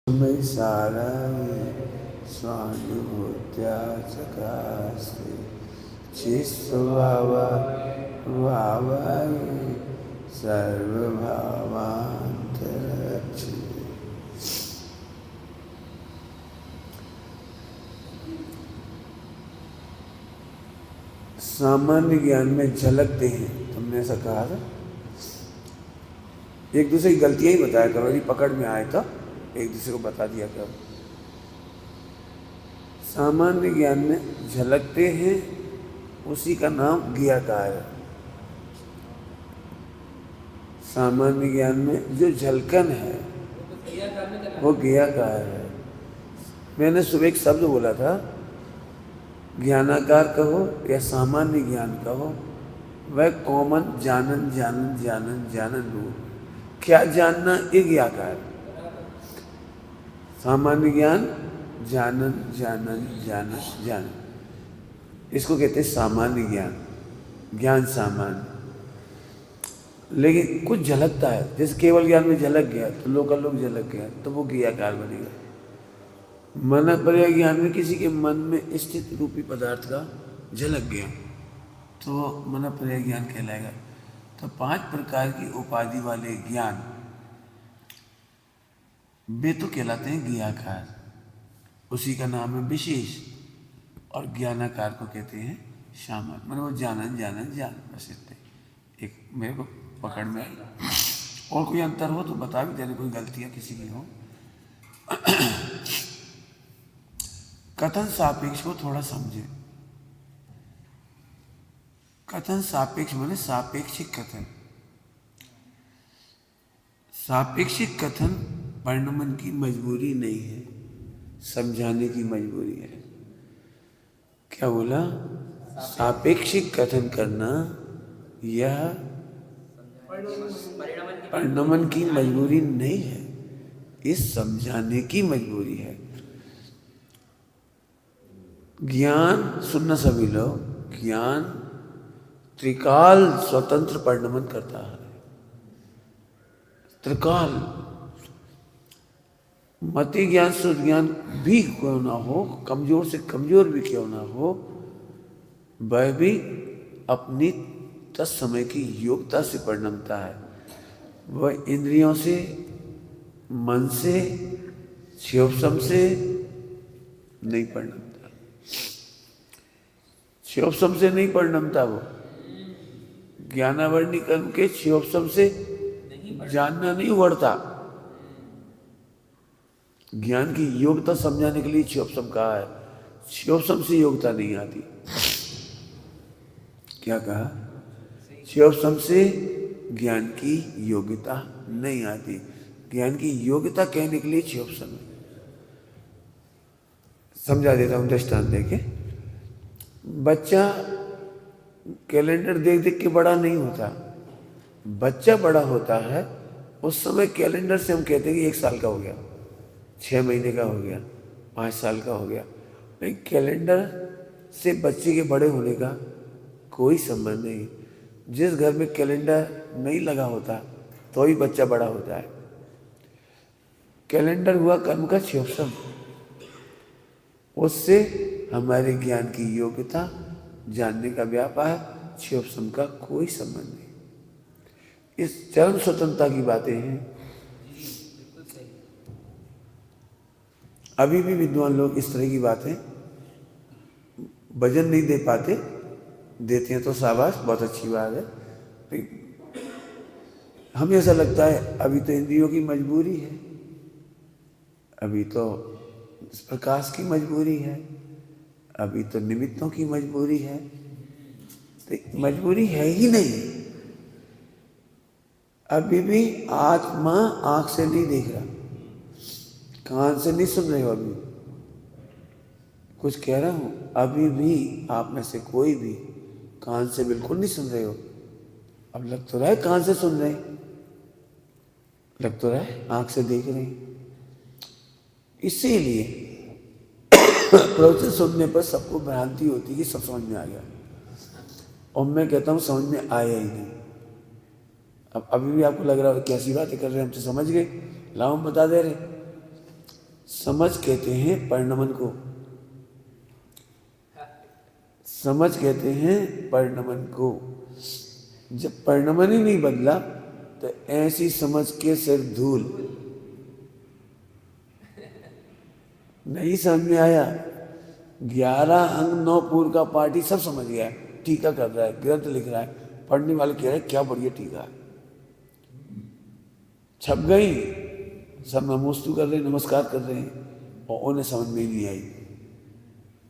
मयि सारायि स्वानुभूत्या चकास्ते चित्स्वभावाय सर्वभावान्तरक्षे। सामान्य ज्ञान में झलकते हैं, तुमने ऐसा कहा था। एक दूसरे की गलतियां ही बताया करो, यदि पकड़ में आए तो एक दूसरे को बता दिया करो। सामान्य ज्ञान में झलकते हैं, उसी का नाम ज्ञाकार है। सामान्य ज्ञान में जो झलकन है वो ज्ञाकार है। मैंने सुबह एक शब्द बोला था, ज्ञानाकार कहो या सामान्य ज्ञान कहो, वह कॉमन जानन जानन जानन जानन रूप। क्या जानना, ये ज्ञाकार। सामान्य ज्ञान जानन जानन जानन जानन, इसको कहते हैं सामान्य ज्ञान, ज्ञान सामान्य। लेकिन कुछ झलकता है, जैसे केवल ज्ञान में झलक गया तो लोकालोक झलक गया, तो वो ज्ञाकार बनेगा। मन पर्याय ज्ञान में किसी के मन में स्थित रूपी पदार्थ का झलक गया तो मन पर्याय ज्ञान कहलाएगा। तो 5 प्रकार की उपाधि वाले ज्ञान वे तो कहलाते हैं ज्ञाकार, उसी का नाम है विशेष। और ज्ञानाकार को कहते हैं सामान्य, मतलब वो जानन जानन जान, बस इतने। एक मेरे को पकड़ में आई। और कोई अंतर हो तो बता भी देने, कोई गलतियां किसी की हो। कथन सापेक्ष को थोड़ा समझे। कथन सापेक्ष माने सापेक्षिक कथन। सापेक्षिक कथन परिणमन की मजबूरी नहीं है, समझाने की मजबूरी है। क्या बोला? सापेक्षिक कथन करना यह परिणमन की मजबूरी नहीं है, इस समझाने की मजबूरी है। ज्ञान सुनना सभी लोग, ज्ञान त्रिकाल स्वतंत्र परिणमन करता है। त्रिकाल, मति ज्ञान शुद्ध ज्ञान भी क्यों ना हो, कमजोर से कमजोर भी क्यों ना हो, वह भी अपनी तत्समय की योग्यता से परिणमता है। वह इंद्रियों से, मन से, क्षयोपशम से नहीं परिणमता। क्षयोपशम से नहीं परिणमता, वो ज्ञानावरणी कर्म के क्षयोपशम से जानना नहीं उभरता। ज्ञान की योग्यता समझाने के लिए क्षयोपशम कहा है, क्षयोपशम से योग्यता नहीं आती। क्या कहा? क्षयोपशम से ज्ञान की योग्यता नहीं आती। ज्ञान की योग्यता कहने के लिए क्षयोपशम है। समझा देता हूं दृष्टांत देके। बच्चा कैलेंडर देख देख के बड़ा नहीं होता। बच्चा बड़ा होता है उस समय कैलेंडर से हम कहते हैं कि 1 साल का हो गया, 6 महीने का हो गया, 5 साल का हो गया। लेकिन कैलेंडर से बच्चे के बड़े होने का कोई संबंध नहीं। जिस घर में कैलेंडर नहीं लगा होता तो ही बच्चा बड़ा होता है। कैलेंडर हुआ कर्म का क्षयोपशम, उससे हमारे ज्ञान की योग्यता, जानने का व्यापार, क्षयोपशम का कोई संबंध नहीं। इस चरम स्वतंत्रता की बातें हैं। अभी भी विद्वान लोग इस तरह की बातें वजन नहीं दे पाते, देते हैं तो शाबाश, बहुत अच्छी बात है। हमें ऐसा लगता है अभी तो इंद्रियों की मजबूरी है, अभी तो इस प्रकाश की मजबूरी है, अभी तो निमित्तों की मजबूरी है। तो मजबूरी है ही नहीं। अभी भी आत्मा आंख से नहीं देख रहा, कान से नहीं सुन रहे हो, अभी कुछ कह रहा हूं, अभी भी आप में से कोई भी कान से बिल्कुल नहीं सुन रहे हो। अब लग तो रहा है कान से सुन रहे हैं, लग तो रहा है आंख से देख रहे हैं। इसीलिए प्रवचन सुनने पर सबको भ्रांति होती है कि सब समझ में आ गया, और मैं कहता हूं समझ में आया ही नहीं। अब अभी भी आपको लग रहा है कैसी बातें कर रहे हैं, हम तो समझ गए, लाओ हम बता दे रहे। समझ कहते हैं परिणमन को, समझ कहते हैं परिणमन को। जब परिणमन ही नहीं बदला तो ऐसी समझ के सिर धूल। नहीं समझ में आया, 11 अंग 9 पूर्व का पार्टी सब समझ गया है, टीका कर रहा है, ग्रंथ लिख रहा है, पढ़ने वाले कह रहे हैं क्या बढ़िया टीका है। छप गई, सब नमोस्तु कर रहे हैं, नमस्कार कर रहे हैं, और उन्हें समझ में ही नहीं आई।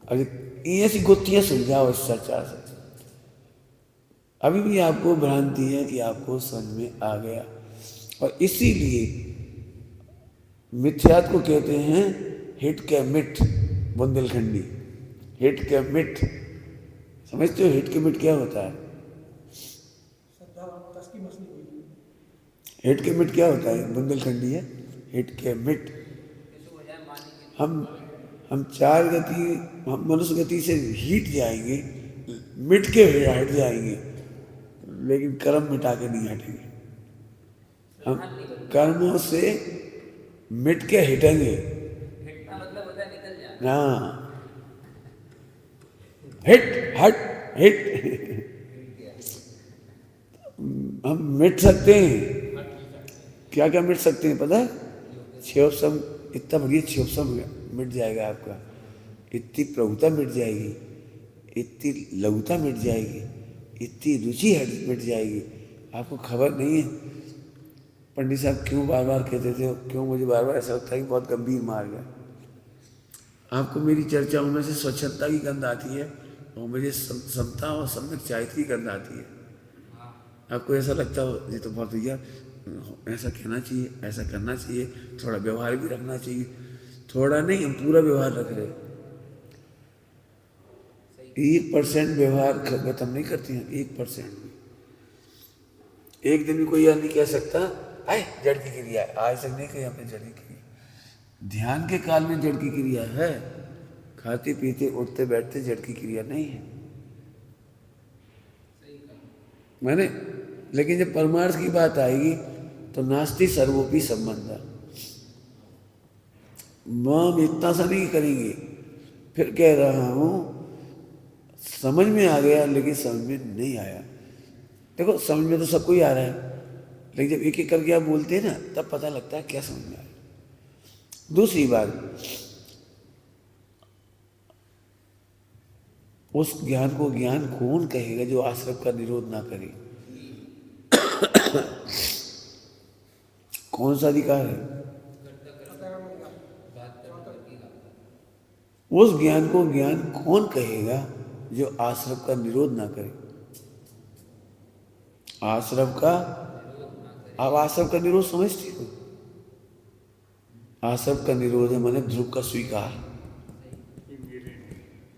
अरे ऐसी गुत्थियां सुलझाओ इस चर्चा से। अभी भी आपको भ्रांति है कि आपको समझ में आ गया, और इसीलिए मिथ्यात को कहते हैं हिट के मिट, बुंदेलखंडी हिट के मिट। समझते हो हिट के मिट क्या होता है? हिट के मिट क्या होता है? बुंदेलखंडी है हिट के मिट। हम 4 गति, हम मनुष्य गति से हिट जाएंगे, मिट के हट जाएंगे, लेकिन कर्म मिटा के नहीं हटेंगे। हम कर्मों से मिट के हिटेंगे। हाँ, हिट हट हिट। हम मिट सकते हैं, क्या क्या मिट सकते हैं पता है? क्षयोपशम, इतना बढ़िया क्षयोपशम मिट जाएगा आपका, इतनी प्रभुता मिट जाएगी, इतनी लघुता मिट जाएगी, इतनी रुचि मिट जाएगी, आपको खबर नहीं है। पंडित साहब क्यों बार बार कहते थे, क्यों मुझे बार बार ऐसा लगता है कि बहुत गंभीर मार गया। आपको मेरी चर्चाओं में से स्वच्छता की गंध आती है, और मुझे समता और सम्यक चारित्र की गंध आती है। आपको ऐसा लगता हो ये तो बहुत भैया ऐसा कहना चाहिए, ऐसा करना चाहिए, थोड़ा व्यवहार भी रखना चाहिए। थोड़ा नहीं, हम पूरा व्यवहार रख रहे। 1% व्यवहार खत्म नहीं करती हैं, 1%। एक दिन भी कोई यह नहीं कह सकता आए जड़ की क्रिया, आज तक नहीं कही हमने जड़ की क्रिया। ध्यान के काल में जड़ की क्रिया है, खाते पीते उठते बैठते जड़ की क्रिया नहीं है मैंने। लेकिन जब परमार्थ की बात आएगी तो नास्ति सर्वोपि संबंध, हम इतना सा नहीं करेंगे। फिर कह रहा हूं समझ में आ गया, लेकिन समझ में नहीं आया। देखो समझ में तो सबको ही आ रहा है, लेकिन जब एक एक करके आप बोलते हैं ना, तब पता लगता है क्या समझ में आया। दूसरी बात, उस ज्ञान को ज्ञान कौन कहेगा जो आश्रम का निरोध ना करे? कौन सा अधिकार है? उस ज्ञान को ज्ञान कौन कहेगा जो आश्रम का निरोध ना करे? आश्रम का, अब आश्रम का निरोध समझते हो? आश्रम का निरोध है माने ध्रुव का स्वीकार,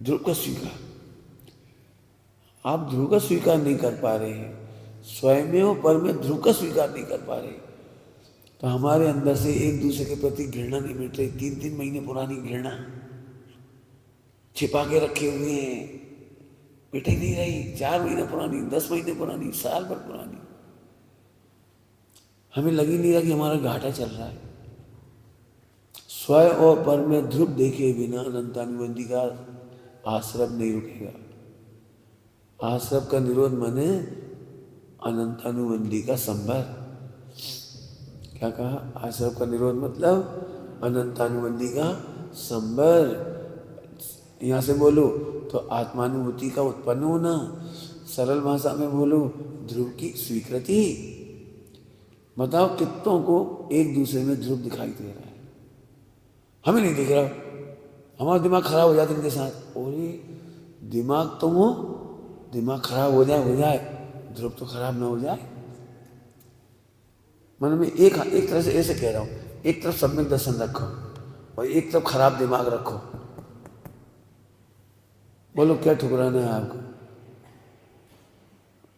ध्रुव का स्वीकार। आप ध्रुव का स्वीकार नहीं कर पा रहे हैं, स्वयं पर में ध्रुव का स्वीकार नहीं कर पा रहे, तो हमारे अंदर से एक दूसरे के प्रति घृणा नहीं मिट रही। 3-3 महीने पुरानी घृणा छिपा के रखे हुए हैं, मिट ही नहीं रही। 4 महीने पुरानी, 10 महीने पुरानी, साल भर पुरानी। हमें लग ही नहीं रहा कि हमारा घाटा चल रहा है। स्वयं और पर में ध्रुव देखे बिना अनंतानुबंधी का आश्रम नहीं रुकेगा। आश्रम का निरोध माने अनंतानुबंधी का संभर। क्या कहा? आश्रम का निरोध मतलब अनंतानुबंधी का संभर। यहां से बोलो तो आत्मानुभूति का उत्पन्न होना, सरल भाषा में बोलो ध्रुव की स्वीकृति। बताओ कितनों को एक दूसरे में ध्रुव दिखाई दे रहा है? हमें नहीं दिख रहा, हमारा दिमाग खराब हो जाता है इनके साथ। और दिमाग तुम हो, दिमाग खराब हो जाए, ध्रुव तो खराब ना हो जाए। मतलब मैं एक तरह से ऐसे कह रहा हूं, एक तरफ सम्यक दर्शन रखो और एक तरफ खराब दिमाग रखो। बोलो क्या ठुकराना है आपको?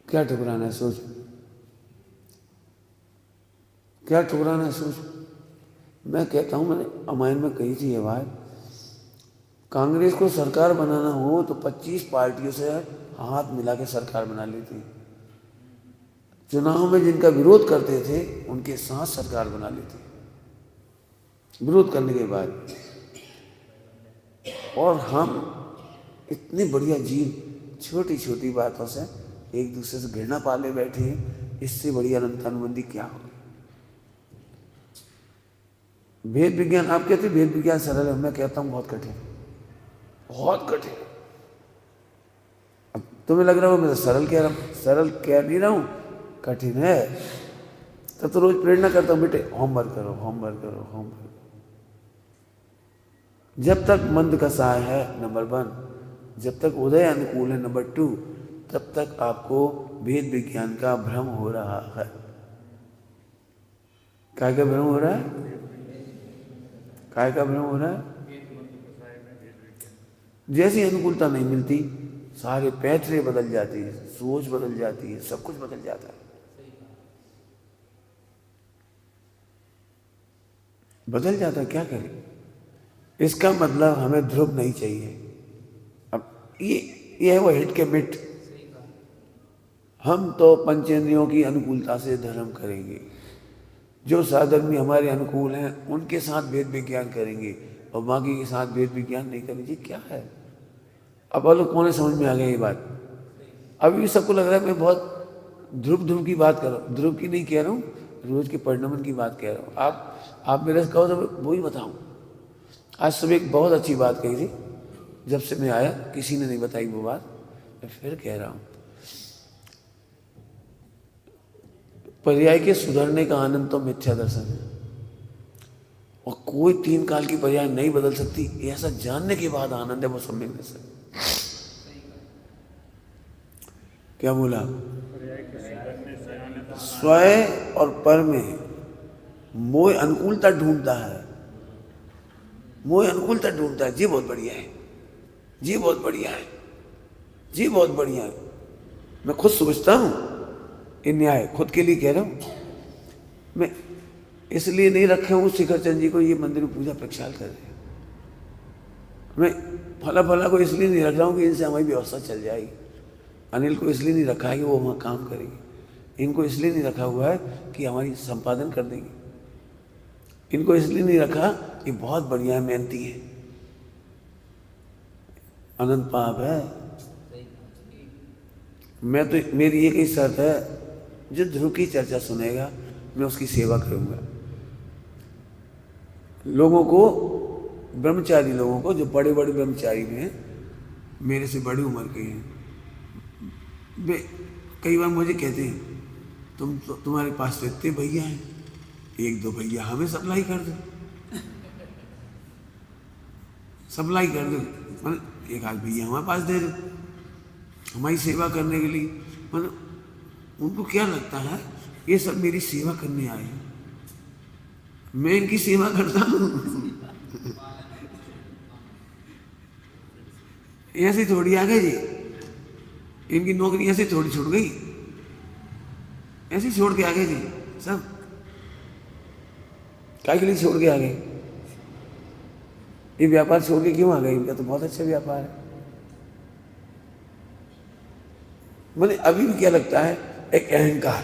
क्या ठुकराना है? सोच, क्या ठुकराना है? सोच। मैं कहता हूं, मैंने रामायण में कही थी ये बात, कांग्रेस को सरकार बनाना हो तो 25 पार्टियों से हाथ मिला के सरकार बना लेती। चुनाव में जिनका विरोध करते थे उनके साथ सरकार बना लेती। विरोध करने के बाद। और हम इतने बढ़िया जीव छोटी छोटी बातों से एक दूसरे से घृणा पाले बैठे हैं, इससे बड़ी अनंतानुबंधी क्या हो। भेद विज्ञान, आप कहते भेद विज्ञान सरल है, मैं कहता हूं बहुत कठिन, बहुत कठिन। अब तुम्हें लग रहा हो मैं तो सरल कह रहा हूं, सरल कह नहीं रहा हूं, कठिन है। तो रोज प्रेरणा करता हूं, बेटे होमवर्क करो, होमवर्क करो, होमवर्क। जब तक मंद का सहाय है नंबर 1, जब तक उदय अनुकूल है नंबर 2, तब तक आपको भेद विज्ञान का भ्रम हो रहा है। काय का भ्रम हो रहा है? काय का भ्रम हो रहा है? जैसी अनुकूलता नहीं मिलती, सारे पैतरे बदल जाती है, सोच बदल जाती है, सब कुछ बदल जाता है, बदल जाता है। क्या करें? इसका मतलब हमें ध्रुव नहीं चाहिए। अब ये है वो हिट के मिट। हम तो पंचेंद्रियों की अनुकूलता से धर्म करेंगे, जो साधर्मी हमारे अनुकूल हैं उनके साथ भेद विज्ञान करेंगे, और बाकी के साथ भेद विज्ञान नहीं करेंगे। क्या है? अब वालों कौन समझ में आ गया ये बात? अभी भी सबको लग रहा है मैं बहुत ध्रुव की बात कर रहा हूँ। ध्रुव की नहीं कह रहा हूँ, रोज के परिणमन की बात कह रहा हूँ। आप मेरे से कहो तो वो ही बताऊँ। आज सुबह एक बहुत अच्छी बात कही थी, जब से मैं आया किसी ने नहीं बताई वो बात, मैं फिर कह रहा हूँ। पर्याय के सुधरने का आनंद तो मिथ्या दर्शन है, और कोई 3 काल की पर्याय नहीं बदल सकती, ऐसा जानने के बाद आनंद है वो सम्यक दर्शन। क्या बोला? स्वयं और पर में मोह अनुकूलता ढूंढता है, मोह अनुकूलता ढूंढता है। जी बहुत बढ़िया है, जी बहुत बढ़िया है, जी बहुत बढ़िया है। मैं खुद सोचता हूं, ये न्याय खुद के लिए कह रहा हूं। मैं इसलिए नहीं रखे हूं शिखर चंद जी को ये मंदिर में पूजा प्रक्षाल कर रहे हैं। मैं फला को इसलिए नहीं रख रहा हूं कि इनसे हमारी व्यवस्था चल जाएगी। अनिल को इसलिए नहीं रखा है कि वो वहाँ काम करेंगे। इनको इसलिए नहीं रखा हुआ है कि हमारी संपादन कर देंगे। इनको इसलिए नहीं रखा कि बहुत बढ़िया मेहनती है, अनंत पाप है। मैं तो, मेरी एक ही शर्त है, जो ध्रुव की चर्चा सुनेगा मैं उसकी सेवा करूंगा। लोगों को, ब्रह्मचारी लोगों को, जो बड़े बड़े ब्रह्मचारी में हैं, मेरे से बड़ी उम्र के हैं, वे कई बार मुझे कहते हैं तुम्हारे पास तो इतने भैया हैं, 1-2 भैया हमें सप्लाई कर दो, सप्लाई कर दो। मतलब 1-8 भैया हमारे पास दे दो हमारी सेवा करने के लिए। मतलब उनको क्या लगता है ये सब मेरी सेवा करने आए हैं, मैं इनकी सेवा करता हूँ। ऐसे थोड़ी आ गए जी, इनकी नौकरी ऐसे थोड़ी छूट गई, ऐसे छोड़ के आ गए जी सब। काय के लिए छोड़ के आ गए? ये व्यापार छोड़ के क्यों आ गए? इनका तो बहुत अच्छा व्यापार है। मुझे अभी भी क्या लगता है, एक अहंकार।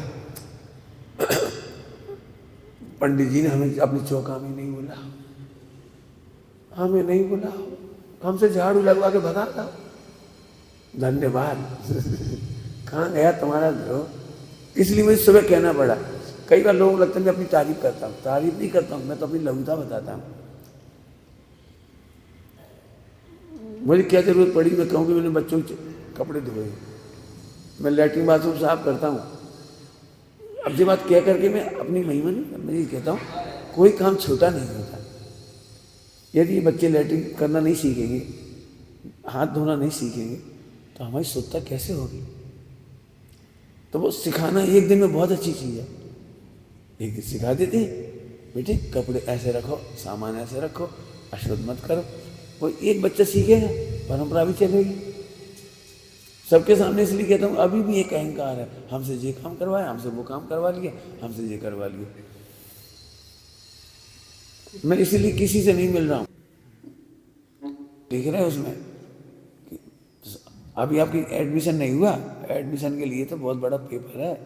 पंडित जी ने हमें अपनी चौका में नहीं बोला, हमें नहीं बोला, हमसे झाड़ू लगवा के भगा था, धन्यवाद। कहाँ गया तुम्हारा ध्रुव? इसलिए मुझे सुबह कहना पड़ा। कई बार लोगों को लगता है मैं अपनी तारीफ करता हूँ, तारीफ नहीं करता हूँ, मैं तो अपनी लघुता बताता हूँ। मुझे क्या जरूरत पड़ी मैं कहूँ कि मैंने बच्चों के कपड़े धोए, मैं लैट्रिन बाथरूम साफ करता हूँ। अब ये बात कह करके मैं अपनी महिमा नहीं, मैं ये कहता हूँ कोई काम छोटा नहीं होता। यदि ये बच्चे लैट्रिन करना नहीं सीखेंगे, हाथ धोना नहीं सीखेंगे, तो हमारी शुद्धता कैसे होगी? तो वो सिखाना एक दिन में बहुत अच्छी चीज़ है। एक दिन सिखा देते हैं, बेटे कपड़े ऐसे रखो, सामान ऐसे रखो, अशुद्ध मत करो। वो एक बच्चा सीखेगा, परंपरा भी चलेगी। सबके सामने इसलिए कहता हूँ, अभी भी एक अहंकार है, हमसे ये काम करवाया, हमसे वो काम करवा लिया, हमसे ये करवा लिया। मैं इसीलिए किसी से नहीं मिल रहा हूँ। देख रहे हैं उसमें कि अभी आपकी एडमिशन नहीं हुआ, एडमिशन के लिए तो बहुत बड़ा पेपर है,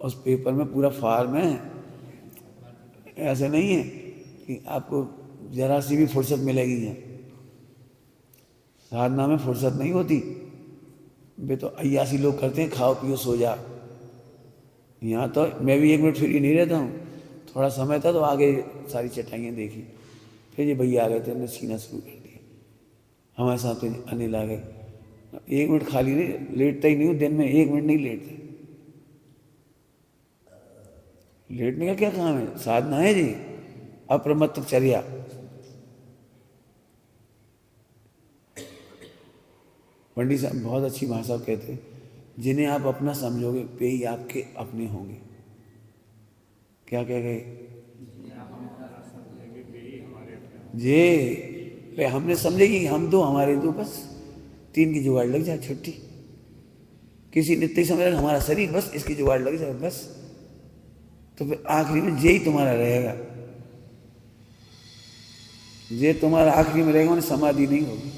उस पेपर में पूरा फॉर्म है। ऐसे नहीं है कि आपको जरा सी भी फुर्सत मिलेगी यहाँ। साधना में फुर्सत नहीं होती। वे तो अय्यासी लोग करते हैं, खाओ पियो सो जा। यहाँ तो मैं भी 1 मिनट फ्री नहीं रहता हूँ। थोड़ा समय था तो आगे सारी चटाइयाँ देखी, फिर ये भैया आ गए थे, हमने सीना शुरू कर दिया। हमारे साथ तो अनिल आ गए। 1 मिनट खाली नहीं लेटता ही नहीं हूँ, दिन में 1 मिनट नहीं लेटते। लेटने का क्या काम है? साधना है जी, अप्रमत्तचर्या। पंडित साहब बहुत अच्छी भाषा कहते हैं, जिन्हें आप अपना समझोगे वे ही आपके अपने होंगे। क्या कह गए? जे ले हमने समझे कि हम दो हमारे दो, बस 3 की जुगाड़ लग जाए, छुट्टी। किसी ने इतनी समझ हमारा शरीर, बस इसकी जुगाड़ लग जाए बस, तो फिर आखिरी में जे ही तुम्हारा रहेगा। जे तुम्हारा आखिरी में रहेगा, उन्हें समाधि नहीं होगी।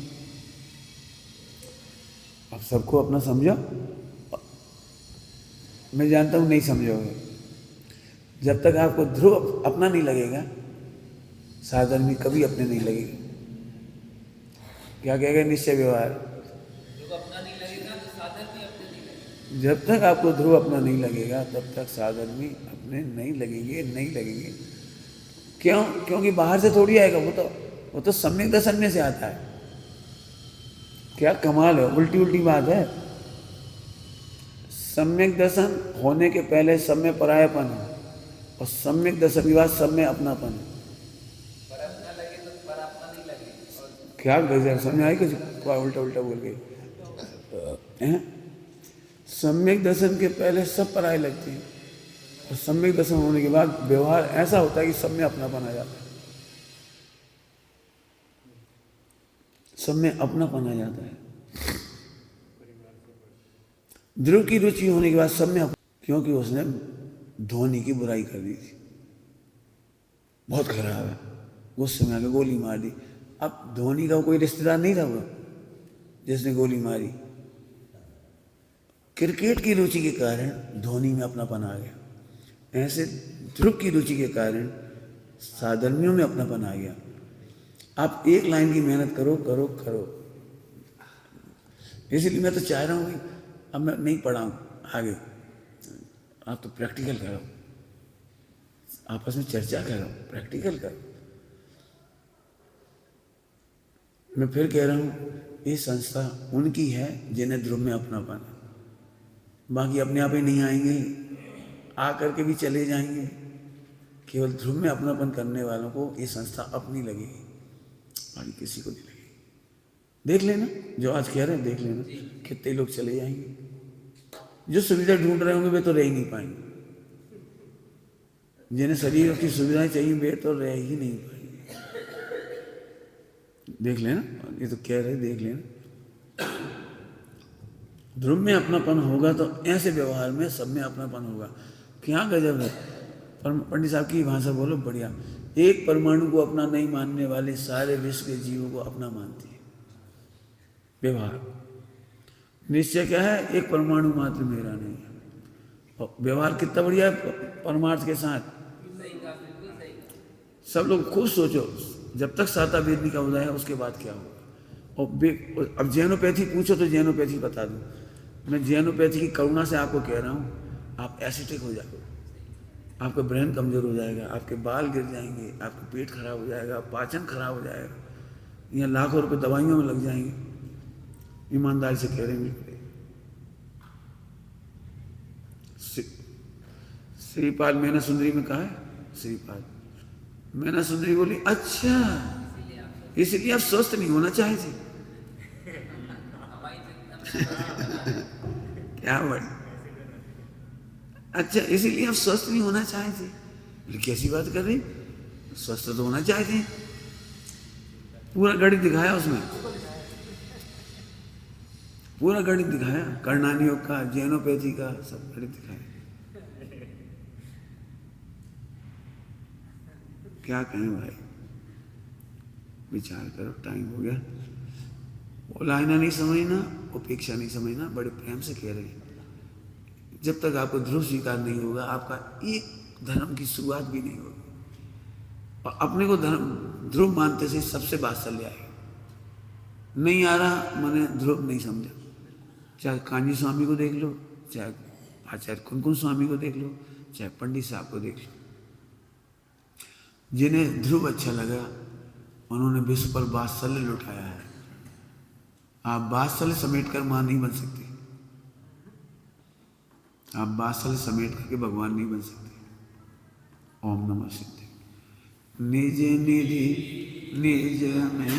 अब सबको अपना समझो। मैं जानता हूं नहीं समझोगे। जब तक आपको ध्रुव अपना नहीं लगेगा, साधन भी कभी अपने नहीं लगेगी। क्या कहेगा? निश्चय व्यवहार। जब तक आपको ध्रुव अपना नहीं लगेगा, तब तक साधन भी अपने नहीं लगेंगे, नहीं लगेंगे। क्यों? क्योंकि बाहर से थोड़ी आएगा, वो तो सम्यक दर्शन में से आता है। क्या कमाल है, उल्टी उल्टी बात है। सम्यक दर्शन होने के पहले सब में परायापन है, और सम्यक दर्शन के बाद सब में अपनापन है। क्या गजब, समझ आई? कुछ उल्टा उल्टा बोल गई। सम्यक दर्शन के पहले सब पराये लगती है, और सम्यक दर्शन होने के बाद व्यवहार ऐसा होता है कि सब में अपनापन आ जाता है। सब में अपनापन आ जाता है। ध्रुव की रुचि होने के बाद सब में क्योंकि उसने धोनी की बुराई कर दी थी, बहुत खराब है, गुस्से में आके गोली मार दी। अब धोनी का कोई रिश्तेदार नहीं था वो जिसने गोली मारी। क्रिकेट की रुचि के कारण धोनी में अपनापन आ गया। ऐसे ध्रुव की रुचि के कारण साधर्मियों में अपनापन आ गया। आप एक लाइन की मेहनत करो करो करो। इसलिए मैं तो चाह रहा हूँ कि अब मैं नहीं पढ़ाऊँ आगे, आप तो प्रैक्टिकल करो, आपस में चर्चा करो, प्रैक्टिकल करो। मैं फिर कह रहा हूँ, ये संस्था उनकी है जिन्हें ध्रुव में अपनापन है। बाकी अपने आप ही नहीं आएंगे, आकर के भी चले जाएंगे। केवल ध्रुव में अपनापन करने वालों को ये संस्था अपनी लगेगी, बाकी किसी को नहीं लगेगी। देख लेना, जो आज कह रहे हैं देख लेना, कितने लोग चले जाएंगे। जो सुविधा ढूंढ रहे होंगे वे तो रह ही नहीं पाएंगे। जिन्हें शरीर की सुविधाएं चाहिए वे तो रह ही नहीं पाएंगे। देख लेना, ये तो कह रहे, देख लेना। ध्रुव में अपनापन होगा तो ऐसे व्यवहार में सब में अपनापन होगा। क्या गजब है। पंडित साहब की भाषा बोलो, बढ़िया। एक परमाणु को अपना नहीं मानने वाले सारे विश्व के जीवों को अपना मानती है व्यवहार। निश्चय क्या है? एक परमाणु मात्र मेरा नहीं है। और व्यवहार कितना बढ़िया है परमार्थ के साथ। सब लोग खुद सोचो, जब तक साता वेदनी का उदय है उसके बाद क्या होगा। और अब जैनोपैथी पूछो तो जैनोपैथी बता दूं। मैं जैनोपैथी की करुणा से आपको कह रहा हूँ, आप एसिडिक हो जाओगे, आपका ब्रेन कमजोर हो जाएगा, आपके बाल गिर जाएंगे, आपका पेट खराब हो जाएगा, पाचन खराब हो जाएगा, यहाँ लाखों रुपए दवाइयों में लग जाएंगे। ईमानदारी से कह रहे हैं। श्रीपाल मैना सुंदरी में कहा है, श्रीपाल मैना सुंदरी बोली, अच्छा इसलिए आप स्वस्थ नहीं होना चाहे थे। क्या बड़ी, अच्छा इसीलिए आप स्वस्थ नहीं होना चाहे थे। बोले कैसी बात कर रही, स्वस्थ तो होना चाहते हैं। पूरा गणित दिखाया उसमें, पूरा गणित दिखाया, कर्णानी योग का, जैनोपैथी का, सब गणित दिखाया। क्या कहें भाई, विचार करो, टाइम हो गया। ओलायना नहीं समझना, उपेक्षा नहीं समझना, बड़े प्रेम से कह रहे हैं। जब तक आपको ध्रुव स्वीकार नहीं होगा, आपका एक धर्म की शुरुआत भी नहीं होगी। और अपने को ध्रुव मानते से सबसे बात्सल्य आएगा। नहीं आ रहा मैंने ध्रुव नहीं समझा। चाहे कांजी स्वामी को देख लो, चाहे आचार्य कुनकुन स्वामी को देख लो, चाहे पंडित साहब को देख लो, जिन्हें ध्रुव अच्छा लगा उन्होंने विश्व पर वात्सल्य लुटाया है। आप वात्सल्य समेट कर मां नहीं बन सकती, आप वात्सल्य समेट करके भगवान नहीं बन सकते। ओम नमः शिवाय। निज निधि निज में